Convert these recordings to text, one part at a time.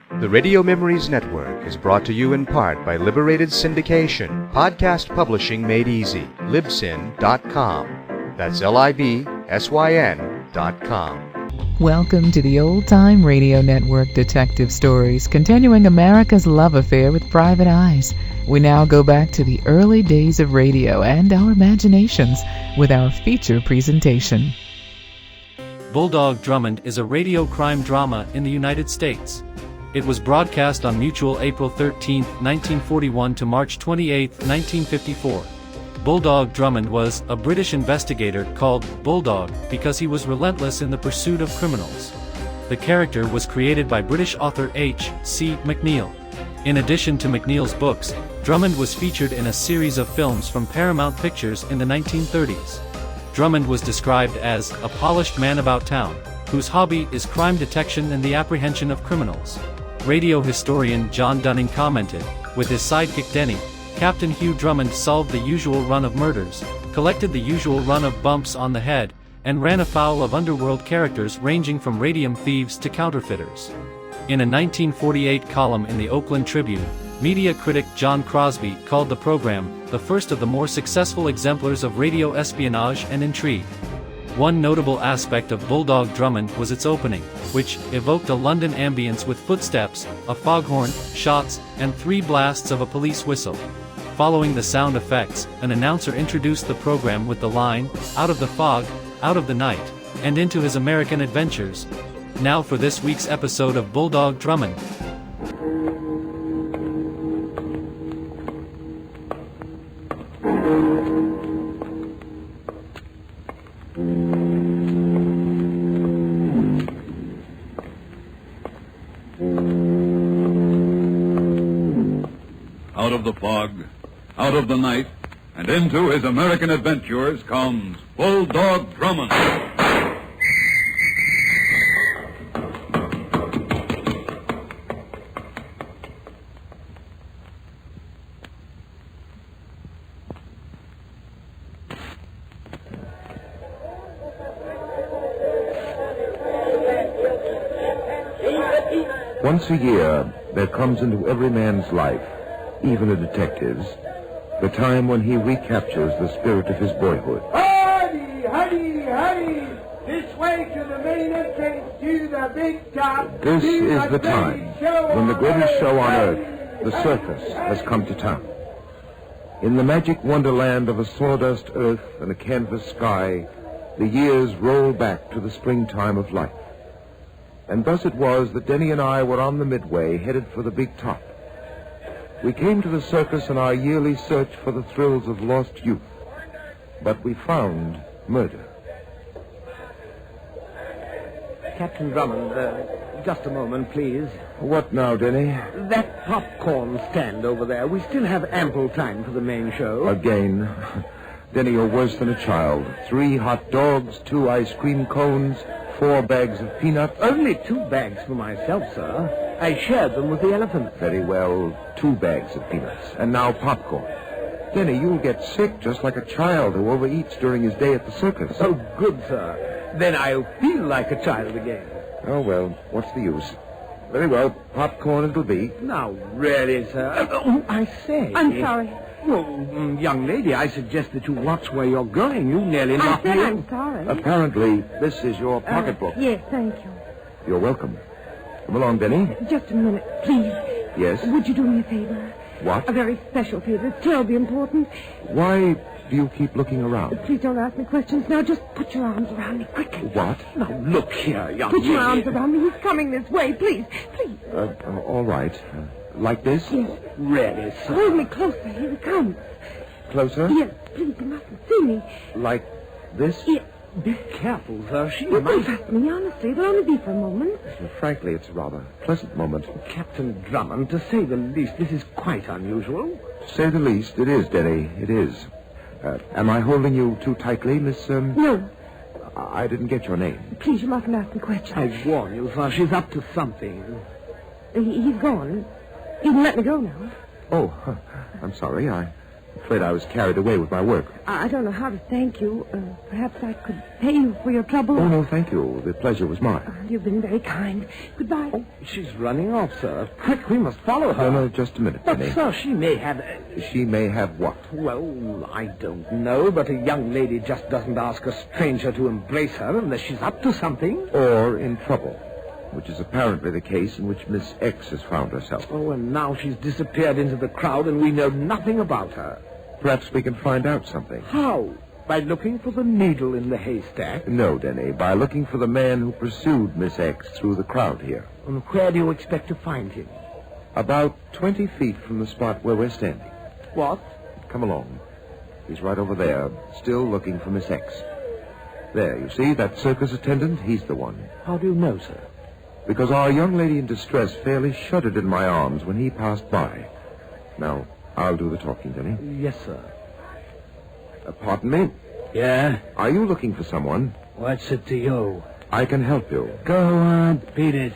The Radio Memories Network is brought to you in part by Liberated Syndication, podcast publishing made easy, libsyn.com. That's libsyn.com. Welcome to the Old Time Radio Network Detective Stories, continuing America's love affair with private eyes. We now go back to the early days of radio and our imaginations with our feature presentation. Bulldog Drummond is a radio crime drama in the United States. It was broadcast on Mutual April 13, 1941 to March 28, 1954. Bulldog Drummond was a British investigator called Bulldog because he was relentless in the pursuit of criminals. The character was created by British author H.C. McNeill. In addition to McNeill's books, Drummond was featured in a series of films from Paramount Pictures in the 1930s. Drummond was described as a polished man about town, whose hobby is crime detection and the apprehension of criminals. Radio historian John Dunning commented, with his sidekick Denny, Captain Hugh Drummond solved the usual run of murders, collected the usual run of bumps on the head, and ran afoul of underworld characters ranging from radium thieves to counterfeiters. In a 1948 column in the Oakland Tribune, media critic John Crosby called the program the first of the more successful exemplars of radio espionage and intrigue. One notable aspect of Bulldog Drummond was its opening, which evoked a London ambience with footsteps, a foghorn, shots, and 3 blasts of a police whistle. Following the sound effects, an announcer introduced the program with the line, "Out of the fog, out of the night, and into his American adventures." Now for this week's episode of Bulldog Drummond. Out of the fog, out of the night, and into his American adventures comes Bulldog Drummond. Once a year, there comes into every man's life, even a detective's, the time when he recaptures the spirit of his boyhood. Hurry, hurry, hurry! This way to the main entrance to the big top. This is the time when the greatest show on earth, the circus, has come to town. In the magic wonderland of a sawdust earth and a canvas sky, the years roll back to the springtime of life. And thus it was that Denny and I were on the midway, headed for the big top. We came to the circus in our yearly search for the thrills of lost youth. But we found murder. Captain Drummond, just a moment, please. What now, Denny? That popcorn stand over there, we still have ample time for the main show. Again. Denny, you're worse than a child. 3 hot dogs, 2 ice cream cones, 4 bags of peanuts. Only 2 bags for myself, sir. I shared them with the elephant. Very well, 2 bags of peanuts. And now popcorn. Denny, you'll get sick just like a child who overeats during his day at the circus. Oh, good, sir. Then I'll feel like a child again. Oh, well, what's the use? Very well, popcorn it'll be. Now, really, sir. Oh, I say. I'm sorry. Well, young lady, I suggest that you watch where you're going. You nearly knocked me in. I'm sorry. Apparently, this is your pocketbook. Yes, thank you. You're welcome. Come along, Denny. Just a minute, please. Yes? Would you do me a favor? What? A very special favor. It's terribly important. Why do you keep looking around? Please don't ask me questions now. Just put your arms around me quickly. What? Now, look here, young Put lady. your arms around me. He's coming this way. Please, please. All right. Like this? Yes. Really, sir. Hold me closer. Here he comes. Closer? Yes, please. You mustn't see me. Like this? Yes. Be careful, sir. She Don't might... trust me, honestly. It'll only be for a moment. Frankly, it's a rather pleasant moment. Captain Drummond, to say the least, this is quite unusual. To say the least, it is, Denny. It is. Am I holding you too tightly, Miss... No. I didn't get your name. Please, you mustn't ask me questions. I warn you, sir, she's up to something. He's gone. You can let me go now. Oh, I'm sorry. I afraid I was carried away with my work. I don't know how to thank you. Perhaps I could pay you for your trouble. Oh, no, thank you. The pleasure was mine. You've been very kind. Goodbye. Oh, she's running off, sir. Quick, we must follow her. No, just a minute, But, Denny. sir, she may have... She may have what? Well, I don't know, but a young lady just doesn't ask a stranger to embrace her unless she's up to something. Or in trouble, which is apparently the case in which Miss X has found herself. Oh, and now she's disappeared into the crowd and we know nothing about her. Perhaps we can find out something. How? By looking for the needle in the haystack? No, Denny, by looking for the man who pursued Miss X through the crowd here. And where do you expect to find him? About 20 feet from the spot where we're standing. What? Come along. He's right over there, still looking for Miss X. There, you see, that circus attendant? He's the one. How do you know, sir? Because our young lady in distress fairly shuddered in my arms when he passed by. Now, I'll do the talking, Denny. Yes, sir. Pardon me? Yeah? Are you looking for someone? What's it to you? I can help you. Go on, beat it.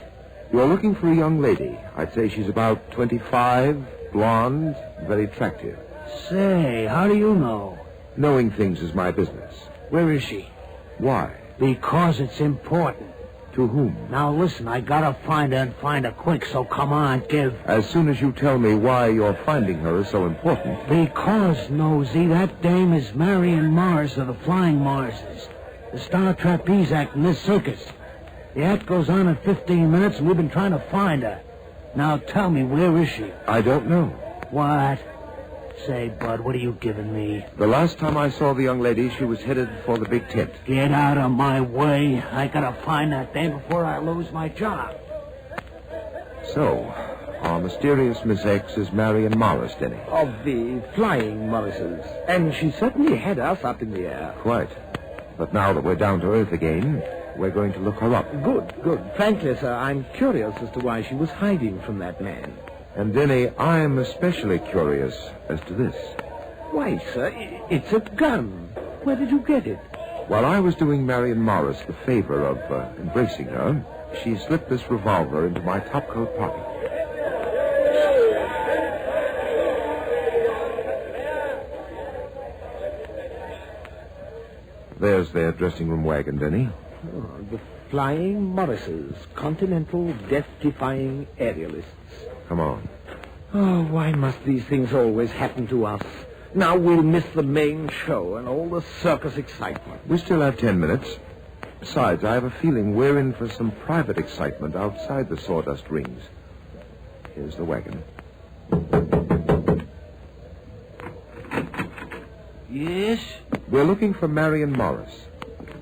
You're looking for a young lady. I'd say she's about 25, blonde, very attractive. Say, how do you know? Knowing things is my business. Where is she? Why? Because it's important. To whom? Now listen, I gotta find her and find her quick, so come on, give. As soon as you tell me why you're finding her is so important. Because, Nosy, that dame is Marion Morris of the Flying Morrises, the star trapeze act in this circus. The act goes on in 15 minutes, and we've been trying to find her. Now tell me, where is she? I don't know. What? Say, Bud, what are you giving me? The last time I saw the young lady, she was headed for the big tent. Get out of my way. I gotta find that dame before I lose my job. So, our mysterious Miss X is Marion Morris, Denny. Of the Flying Morrises. And she certainly had us up in the air. Quite. But now that we're down to earth again, we're going to look her up. Good. Frankly, sir, I'm curious as to why she was hiding from that man. And, Denny, I'm especially curious as to this. Why, sir, it's a gun. Where did you get it? While I was doing Marion Morris the favor of embracing her, she slipped this revolver into my topcoat pocket. There's their dressing room wagon, Denny. Oh, the Flying Morrises, continental death-defying aerialists. Come on. Oh, why must these things always happen to us? Now we'll miss the main show and all the circus excitement. We still have 10 minutes. Besides, I have a feeling we're in for some private excitement outside the sawdust rings. Here's the wagon. Yes? We're looking for Marion Morris.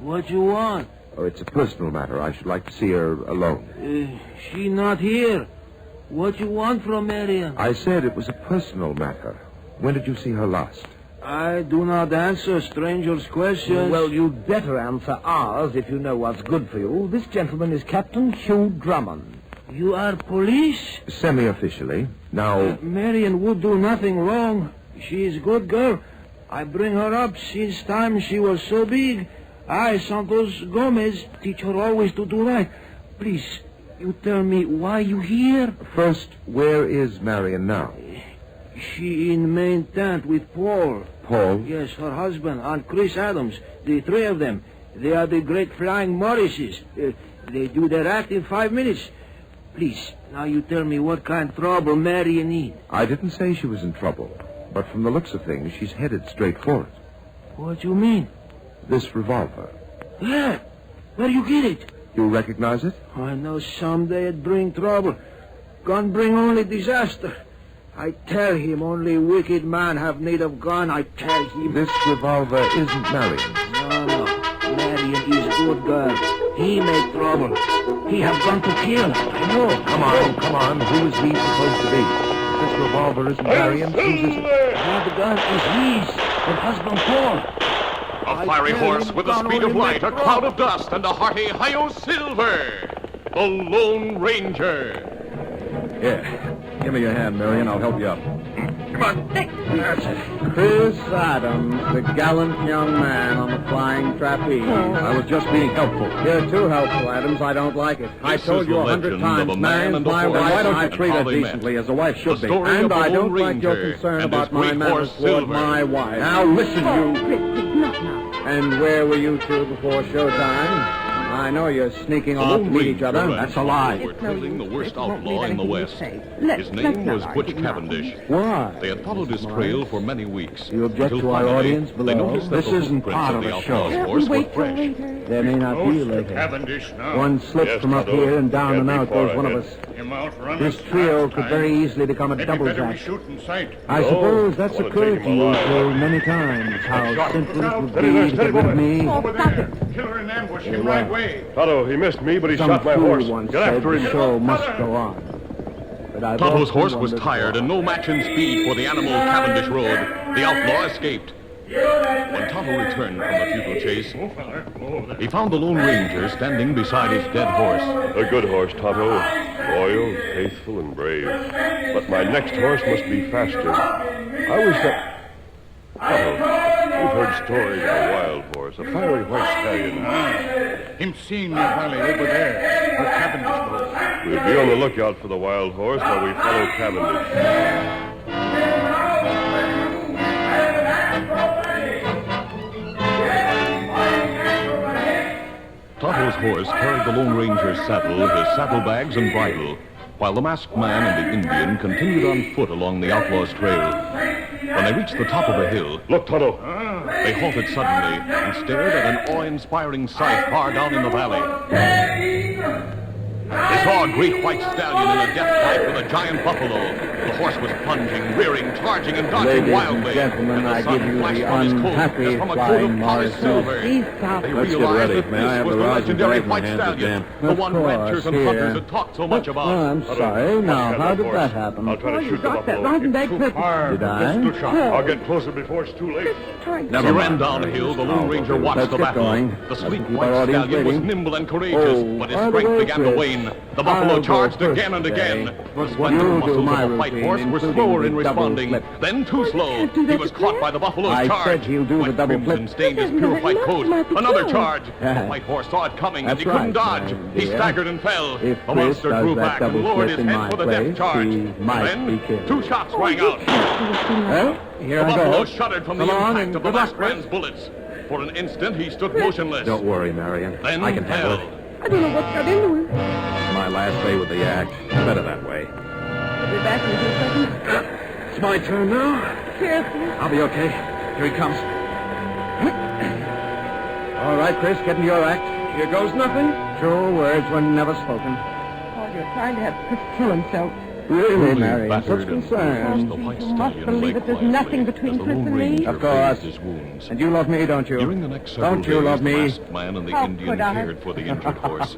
What you want? Oh, it's a personal matter. I should like to see her alone. She not here. What you want from Marion? I said it was a personal matter. When did you see her last? I do not answer strangers' questions. Well, you'd better answer ours if you know what's good for you. This gentleman is Captain Hugh Drummond. You are police? Semi-officially. Now... Marion would do nothing wrong. She is a good girl. I bring her up since time she was so big. I, Santos Gomez, teach her always to do right. Please, you tell me why you here? First, where is Marion now? She in main tent with Paul. Paul? Yes, her husband and Chris Adams. The three of them. They are the great Flying Morrises. They do their act in 5 minutes. Please, now you tell me what kind of trouble Marion need. I didn't say she was in trouble. But from the looks of things, she's headed straight for it. What you mean? This revolver. Yeah. Where you get it? You recognize it? I know someday it bring trouble. Gun bring only disaster. I tell him only wicked man have need of gun. I tell him. This revolver isn't Marion. No. Marion is good girl. He make trouble. He have gun to kill. I know. Come on. Who is he supposed to be? If this revolver isn't Marion, whose is it? The gun is his. Her husband Paul. A fiery horse with the speed of light, a cloud of dust, and a hearty hi-yo silver. The Lone Ranger. Here, give me your hand, Marion. I'll help you up. Come on. That's it. Chris Adams, the gallant young man on the flying trapeze. I was just being helpful. You're too helpful, Adams. I don't like it. I told you 100 times, Marion's my wife. Why don't I you treat her decently as a wife should be? And I don't like your concern about my manners toward my wife. Now listen, you. Chris, not now. And where were you two before showtime? I know you're sneaking off to meet each other. That's a lie. We're trailing the worst outlaw in the West. Let's His name was not Butch argue now. Cavendish. Why? They had followed his trail for many weeks. You object until to our finally audience They below? noticed that This the isn't footprints part of of the the outlaw's show. horse were Wait till fresh. later. There may not be later. Cavendish now. One slip from up here and down and out goes one of us. Him outrun This us trio last could time. very easily become a Maybe doubles better we act. shoot in sight. I suppose that's Wanna occurred take to him you alive. so many times, how simple it would Steady be there, to get rid of me. Over there. Killer in ambush. Him right way. Tonto, he missed me, but he Some shot my fool horse. once Get said after him. the show must go on. But I've Tonto's often horse was wondered tired and no match in speed for the animal Cavendish rode. The outlaw escaped. When Tonto returned from the futile chase, he found the Lone Ranger standing beside his dead horse. A good horse, Tonto. Loyal, faithful, and brave. But my next horse must be faster. I wish that... Tonto, we've heard stories of a wild horse, a fiery white stallion. Him seen the valley over there, where Cavendish goes. We'll be on the lookout for the wild horse while we follow Cavendish. Tonto's horse carried the Lone Ranger's saddle, his saddlebags, and bridle, while the masked man and the Indian continued on foot along the outlaw's trail. When they reached the top of a hill, Look, Tonto. they halted suddenly and stared at an awe-inspiring sight far down in the valley. They saw a great white stallion in a death fight with a giant buffalo. The horse was plunging, rearing, charging, and dodging Ladies wildly. and gentlemen, and the I sun give you flashed the from his coat unhappy as from a coat flying of polished Morrison. silver. Please stop. They Let's get realized ready. that May I this have was the the rosin legendary bag in my white hands stallion, again? the Of one course, ranchers and here. pluckers had talked so much about. I'm sorry. Now, how did that happen? I'll try to shoot the Got that buffalo. rosin bag Too perfect. far. Did I? It's too sharp. I'll get closer before it's too late. As he ran downhill, the Lone Ranger watched Let's the get battle. going. The Let's sleek keep white our audience stallion was waiting. nimble and courageous, Oh, but his by the strength way, began to Chris, wane. The buffalo I'll go charged first again and today. again. But The what splendid you'll do muscles my of the white routine, horse were including slower the in double responding, flip. then too slow. do He that was to caught Chris? by the buffalo's I charge. said he'll do the Wet double crimson flip. stained his pure white coat. Might be Another killed. charge. The white horse saw it coming and That's he couldn't right, dodge. my He dear. staggered and fell. If The Chris monster does drew that back and double lowered flip his in head my for the death place, charge. he might Then be killed. two shots rang out. Well, here The I buffalo go. shuddered from Come the on impact and of the good luck, masked man's bullets. For an instant, he stood motionless. Don't worry, Marion. Then I can handle fell. it. I don't know what got into him. My last day with the act. Better that way. I'll be back in a few seconds. It's my turn now. Careful. I'll be okay. Here he comes. All right, Chris, get in your act. Here goes nothing. True words were never spoken. Oh, you're trying to have Chris kill himself. Really, Marion, battered such and concern. bruised, the white You must stallion believe lay that there's quietly nothing between as the Chris Lone and me. Ranger Of course. bathed his wounds. And you love me, don't you? During the next several Don't you days, love the me? masked man and the How Indian could I? cared for the injured horse.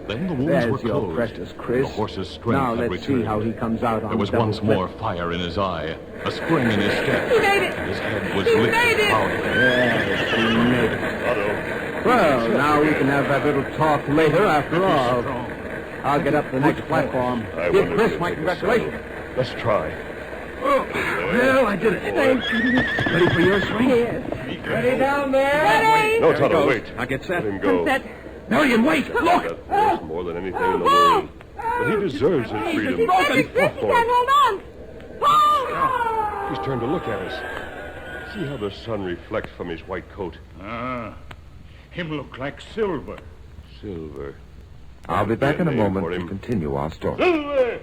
Then the wounds There's were your closed. precious and Chris. The horse's strength Now had let's returned. see how he comes out on There was the double once flip. more fire in his eye, a spring in his step. He made it. And his head was He lifted made it. proudly. Yes, he made it. Well, now we can have that little talk later after all. I'll get up the next platform. I Give wonder Chris if my he'll take a congratulations. saddle. Let's try. Well, I did it. Thank you. Ready for your swing? Yes. Ready down there? Ready? No, There he Tonto, goes. wait. Now get set. Let him go. Set. Marion, wait. Look. That horse more than anything in the world. But he deserves his freedom. He's broken. Chris, you can't hold on. Hold! He's turned to look at us. See how the sun reflects from his white coat. Him look like silver. Silver. I'll be back in a Name moment for to him. continue our story. Silver!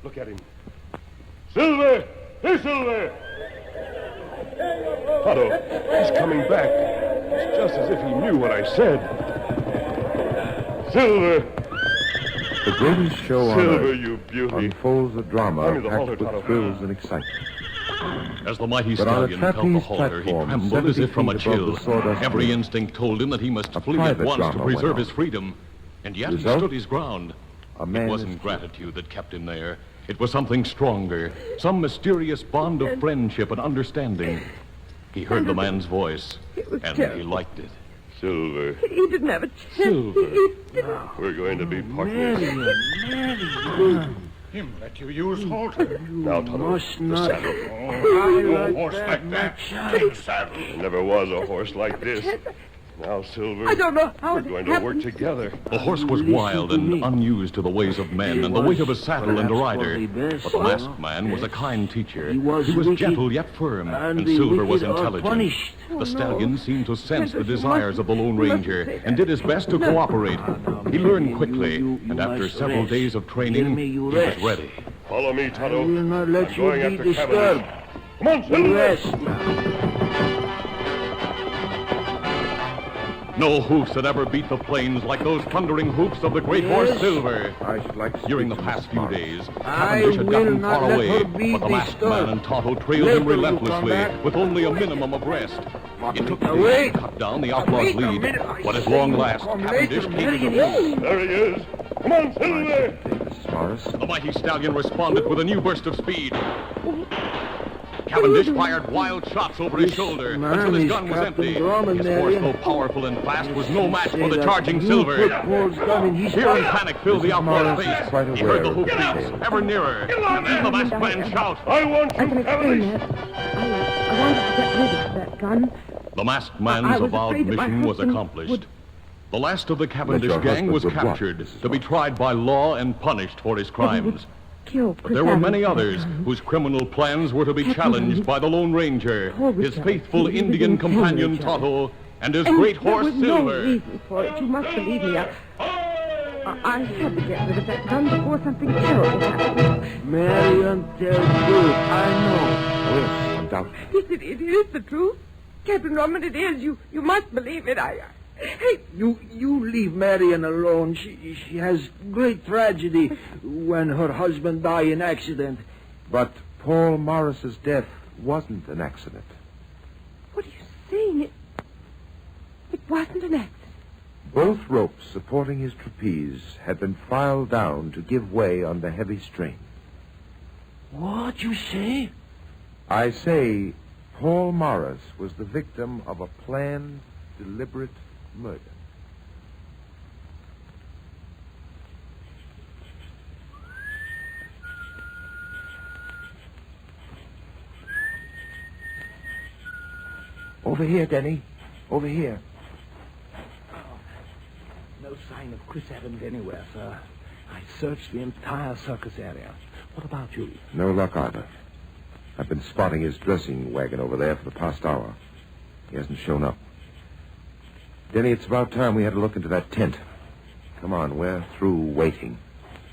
Look at him. Silver! Hey, Silver! Tonto, he's coming back. It's just as if he knew what I said. Silver! The greatest show on Silver, earth you beauty. unfolds a drama Hand me the halter, packed with Tonto. thrills and excitement. As the mighty But on a stallion felt the trapeze halter, he platform, trembled as if from a 70 feet above chill. the sawdust Every dune, instinct told him that he must a flee at private once to drama went preserve on. his freedom. And yet he Result? stood his ground. A It man wasn't is gratitude that kept him there. It was something stronger, some mysterious bond of friendship and understanding. He heard the man's voice, It was and he terrible. liked it. Silver. He didn't have a chance. Silver. He didn't. We're going to be partners. Him let you use halter. Now, Tonto, must the not. saddle. No horse like that. Take saddle. There never was a horse like this. Now, Silver, I don't know how we're it going to work together. The horse was wild and unused to the ways of men and the weight of a saddle and a rider. But the masked man was a kind teacher. He was gentle yet firm, and Silver was intelligent. The stallion seemed to sense the desires of the Lone Ranger and did his best to cooperate. He learned quickly, and after several days of training, he was ready. Follow me, Tonto. I will not let I'm you going be after disturbed. Cavendish. Come on, Silver. Rest. No hoofs had ever beat the plains like those thundering hoofs of the great horse Silver. I should like to During the speak to past Mrs. few Morris. days, I Cavendish had will gotten not far let away, her be but the masked disturbed. man and Tonto trailed Later him you come relentlessly back. with only a minimum of rest. It took days Wait. to cut down the outlaw's Wait a lead, minute, I but at say long you last, come Cavendish later, came to the Milligan. There he is. Come on, Silver. Mrs. Morris. The mighty stallion responded with a new burst of speed. Cavendish fired wild shots over his shoulder until his gun was empty. His horse, though powerful and fast, was no match for the charging Silver. Fear and panic filled the outlaw's face. He heard the hoof beats ever nearer, and then the masked man shout, I want I you, can explain Cavendish. that. I wanted to get rid of that gun. The masked I man's was avowed afraid that my mission was husband accomplished. would- The last of the Cavendish your gang husband was would what, captured Mrs. to be Morris? tried by law and punished for his crimes. Kill But there were Chris many Adams. others whose criminal plans were to be Captain, challenged by the Lone Ranger, Poor his Richard. faithful He Indian didn't kill companion Richard. Tonto, and his And great there horse was no Silver. reason for it. You must believe me. I had to get rid of that gun before something terrible happened. Marion tells truth. I Oh, yes, undoubtedly. Yes, it is the truth. Captain Drummond, it is. You must believe it. Hey, know. You leave Marion alone. She has great tragedy when her husband died in accident. But Paul Morris's death wasn't an accident. what are you saying? It wasn't an accident. Both ropes supporting his trapeze had been filed down to give way under heavy strain. What you say? I say Paul Morris was the victim of a planned, deliberate murder. Over here, Denny. Over here. No sign of Chris Adams anywhere, sir. I searched the entire circus area. What about you? No luck either. I've been spotting his dressing wagon over there for the past hour. He hasn't shown up. Denny, it's about time we had a look into that tent. Come on, we're through waiting.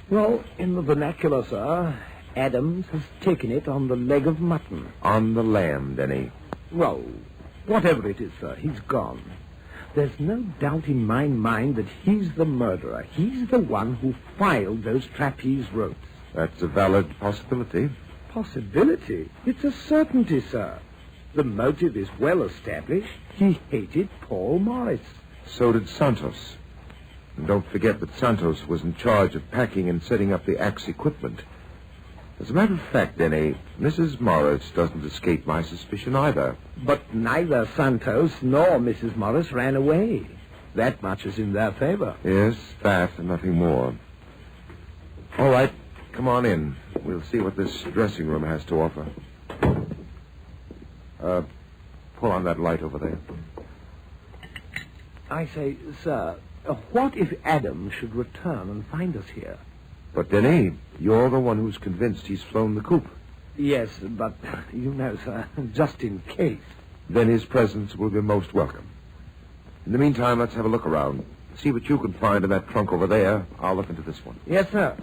Well, in the vernacular, sir, Adams has taken it on the leg of mutton. On the lamb, Denny. Well, whatever it is, sir, he's gone. There's no doubt in my mind that he's the murderer. He's the one who filed those trapeze ropes. That's a valid possibility. Possibility? It's a certainty, sir. The motive is well established. He hated Paul Morris. So did Santos. And don't forget that Santos was in charge of packing and setting up the axe equipment. As a matter of fact, Denny, Mrs. Morris doesn't escape my suspicion either. But neither Santos nor Mrs. Morris ran away. That much is in their favor. Yes, that and nothing more. All right, come on in. We'll see what this dressing room has to offer. Pull on that light over there. I say, sir, what if Adams should return and find us here? But, Denny, you're the one who's convinced he's flown the coop. Yes, but, you know, sir, just in case. Then his presence will be most welcome. In the meantime, let's have a look around. See what you can find in that trunk over there. I'll look into this one. Yes, sir.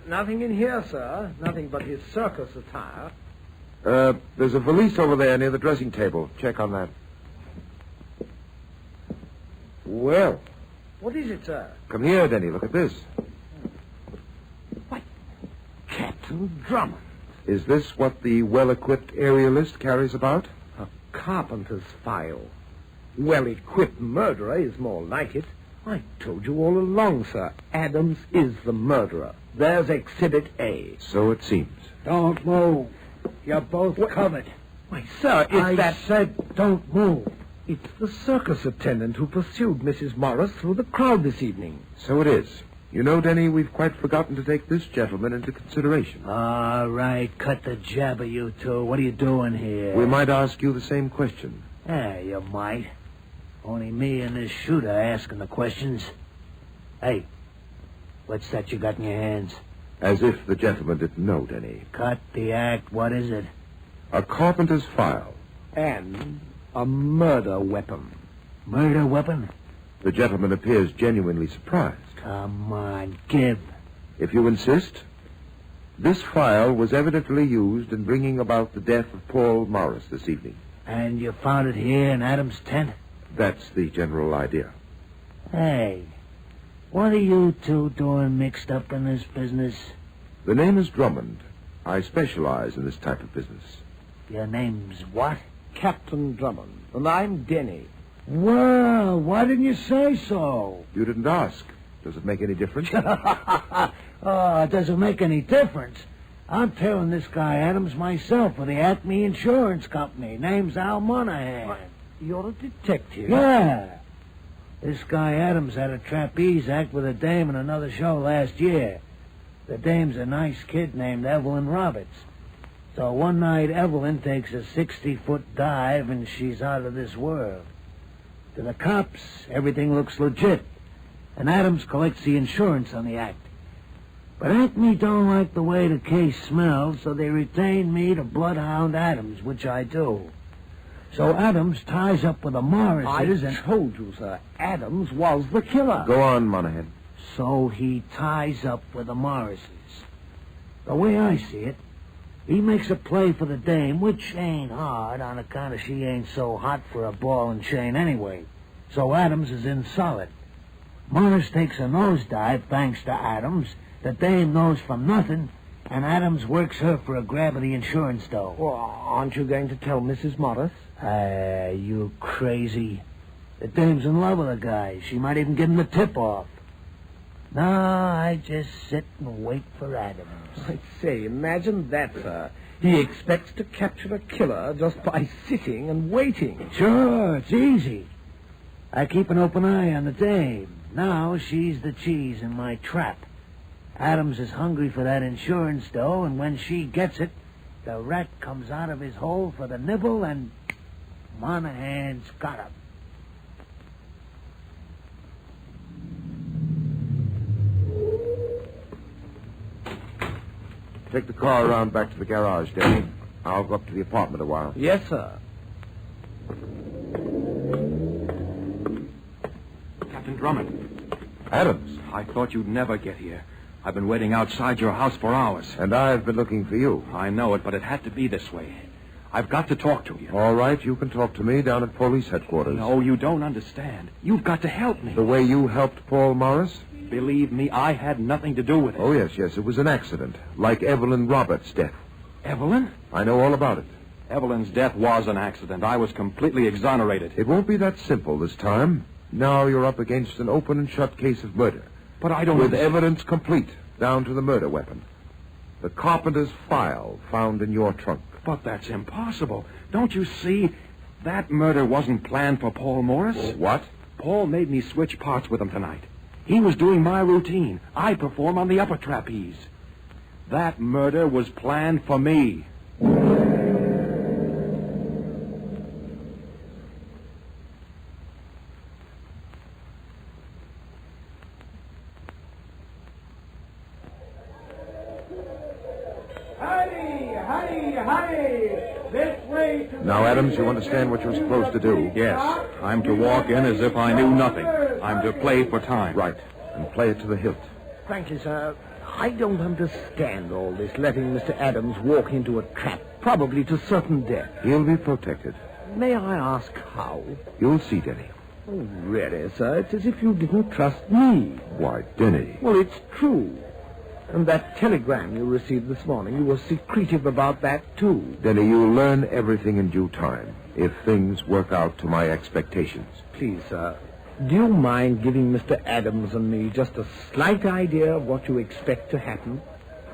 Nothing in here, sir. Nothing but his circus attire. There's a valise over there near the dressing table. Check on that. Well, What is it, sir? come here, Denny. Look at this. Captain Drummond. Is this what the well-equipped aerialist carries about? A carpenter's file. Well-equipped murderer is more like it. I told you all along, sir. Adams is the murderer. There's Exhibit A. So it seems. Don't move. You're both covered. Why, sir, I said don't move. It's the circus attendant who pursued Mrs. Morris through the crowd this evening. So it is. You know, Denny, we've quite forgotten to take this gentleman into consideration. All right, cut the jabber, you two. What are you doing here? We might ask you the same question. Yeah, you might. Only me and this shooter asking the questions. Hey, what's that you got in your hands? As if the gentleman didn't know, Denny. Cut the act. What is it? A carpenter's file. And a murder weapon. Murder weapon? The gentleman appears genuinely surprised. Come on, give. If you insist, this file was evidently used in bringing about the death of Paul Morris this evening. And you found it here in Adam's tent? That's the general idea. Hey, what are you two doing mixed up in this business? The name is Drummond. I specialize in this type of business. Your name's what? Captain Drummond. And I'm Denny. Well, why didn't you say so? You didn't ask. Does it make any difference? Oh, it doesn't make any difference. I'm tailing this guy Adams myself for the Acme Insurance Company. Name's Al Monahan. What? You're a detective? Yeah. This guy Adams had a trapeze act with a dame in another show last year. The dame's a nice kid named Evelyn Roberts. So one night Evelyn takes a 60-foot dive and she's out of this world. To the cops, everything looks legit. And Adams collects the insurance on the act. But Acme don't like the way the case smells, so they retain me to bloodhound Adams, which I do. So Adams ties up with the Morrises I told you, sir, Adams was the killer. Go on, Monahan. So he ties up with the Morrises. The way I see it, he makes a play for the dame, which ain't hard on account of she ain't so hot for a ball and chain anyway. So Adams is in solid. Morris takes a nosedive thanks to Adams. The dame knows from nothing, and Adams works her for a grab of the insurance dough. Well, aren't you going to tell Mrs. Morris? You crazy. The dame's in love with the guy. She might even give him the tip-off. No, I just sit and wait for Adams. I say, imagine that, sir. He expects to capture a killer just by sitting and waiting. Sure, it's easy. I keep an open eye on the dame. Now she's the cheese in my trap. Adams is hungry for that insurance dough, and when she gets it, the rat comes out of his hole for the nibble, and Monahan's got him. Take the car around back to the garage, Denny. I'll go up to the apartment a while. Yes, sir. Captain Drummond. Adams. I thought you'd never get here. I've been waiting outside your house for hours. And I've been looking for you. I know it, but it had to be this way. I've got to talk to you. All right, you can talk to me down at police headquarters. No, you don't understand. You've got to help me. The way you helped Paul Morris? Believe me, I had nothing to do with it. Oh, yes, it was an accident, like Evelyn Roberts' death. Evelyn? I know all about it. Evelyn's death was an accident. I was completely exonerated. It won't be that simple this time. Now you're up against an open and shut case of murder. But I don't... With evidence complete, down to the murder weapon. The carpenter's file found in your trunk. But that's impossible. Don't you see? That murder wasn't planned for Paul Morris. What? Paul made me switch parts with him tonight. He was doing my routine. I perform on the upper trapeze. That murder was planned for me. Now, Adams, you understand what you're supposed to do? Yes. I'm to walk in as if I knew nothing. I'm to play for time. Right. And play it to the hilt. Frankly, sir, I don't understand all this letting Mr. Adams walk into a trap, probably to certain death. He'll be protected. May I ask how? You'll see, Denny. Oh, really, sir? It's as if you didn't trust me. Why, Denny. Well, it's true. And that telegram you received this morning, you were secretive about that, too. Denny, you'll learn everything in due time, if things work out to my expectations. Please, sir, do you mind giving Mr. Adams and me just a slight idea of what you expect to happen?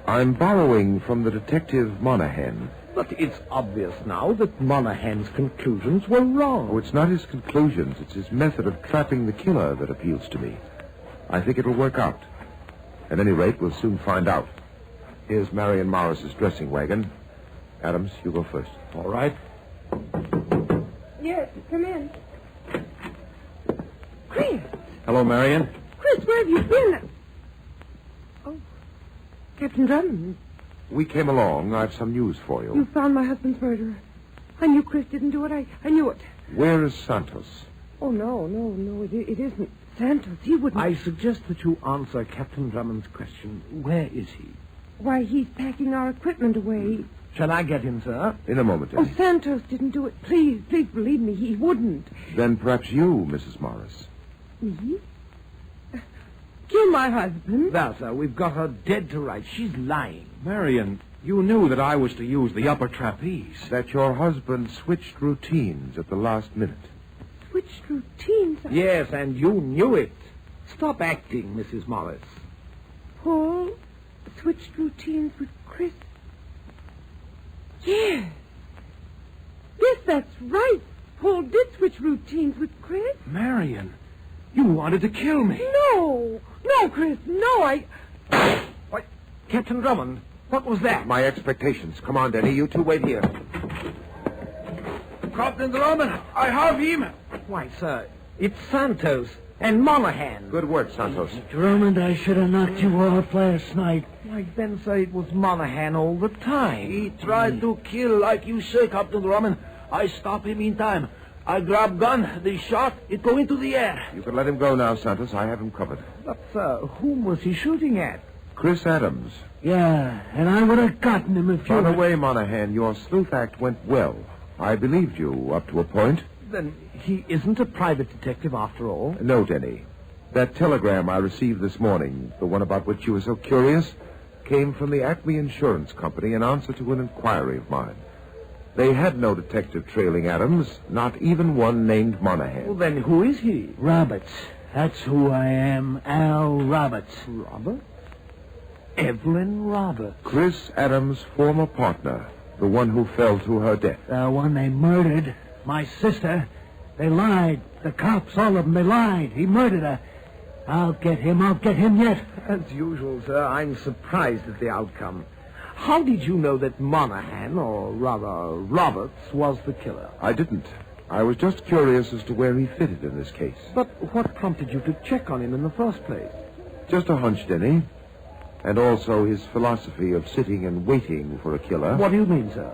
I'm borrowing from the detective Monahan. But it's obvious now that Monahan's conclusions were wrong. Oh, it's not his conclusions. It's his method of trapping the killer that appeals to me. I think it'll work out. At any rate, we'll soon find out. Here's Marion Morris's dressing wagon. Adams, you go first. All right. Yes, come in. Chris! Hello, Marion. Chris, where have you been? Oh, Captain Drummond. We came along. I've some news for you. You found my husband's murderer. I knew Chris didn't do it. I knew it. Where is Santos? Oh, no, it isn't Santos. He wouldn't... I suggest that you answer Captain Drummond's question. Where is he? Why, he's packing our equipment away. Shall I get him, sir? In a moment, Oh, Eddie. Santos didn't do it. Please believe me, he wouldn't. Then perhaps you, Mrs. Morris. Me? Kill my husband? There, sir, we've got her dead to rights. She's lying. Marion, you knew that I was to use the upper trapeze. That your husband switched routines at the last minute. Switched routines? Yes, and you knew it. Stop acting, Mrs. Morris. Paul switched routines with Chris. Yes. Yes, that's right. Paul did switch routines with Chris. Marion, you wanted to kill me. No, Chris, no, What? Captain Drummond, what was that? My expectations. Come on, Denny. You two wait here. Captain Drummond, I have him. Why, sir, it's Santos and Monahan. Good work, Santos. Drummond, I should have knocked you off last night. Why, then, sir, it was Monahan all the time. He tried to kill like you say, Captain Drummond. I stop him in time. I grab gun, the shot, it go into the air. You can let him go now, Santos. I have him covered. But, sir, whom was he shooting at? Chris Adams. Yeah, and I would have gotten him if you... By the way, Monahan, your sleuth act went well. I believed you up to a point. Then he isn't a private detective after all? No, Denny. That telegram I received this morning, the one about which you were so curious, came from the Acme Insurance Company in answer to an inquiry of mine. They had no detective trailing Adams, not even one named Monahan. Well, then who is he? Roberts. That's who I am, Al Roberts. Robert? Evelyn Roberts. Chris Adams' former partner, the one who fell to her death. The one they murdered, my sister. They lied. The cops, all of them, they lied. He murdered her. I'll get him yet. As usual, sir, I'm surprised at the outcome. How did you know that Monahan, or rather Roberts, was the killer? I didn't. I was just curious as to where he fitted in this case. But what prompted you to check on him in the first place? Just a hunch, Denny. And also his philosophy of sitting and waiting for a killer. What do you mean, sir?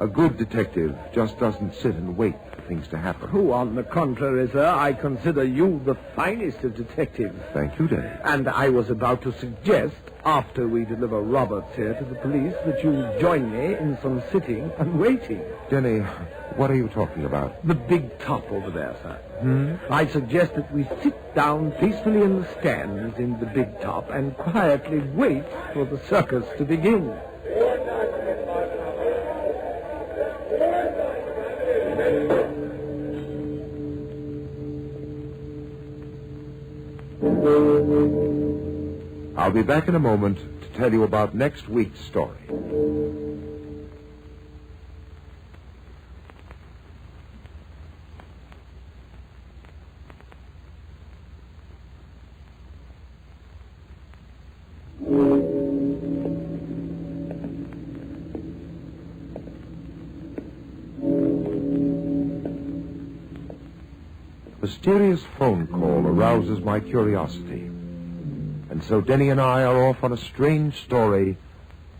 A good detective just doesn't sit and wait for things to happen. Oh, on the contrary, sir, I consider you the finest of detectives. Thank you, Denny. And I was about to suggest, after we deliver Roberts here to the police, that you join me in some sitting and waiting. Denny, what are you talking about? The big top over there, sir. I suggest that we sit down peacefully in the stands in the big top and quietly wait for the circus to begin. I'll be back in a moment to tell you about next week's story. A mysterious phone call arouses my curiosity. And so Denny and I are off on a strange story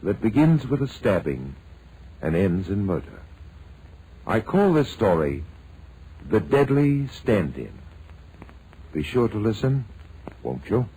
that begins with a stabbing and ends in murder. I call this story The Deadly Stand-In. Be sure to listen, won't you?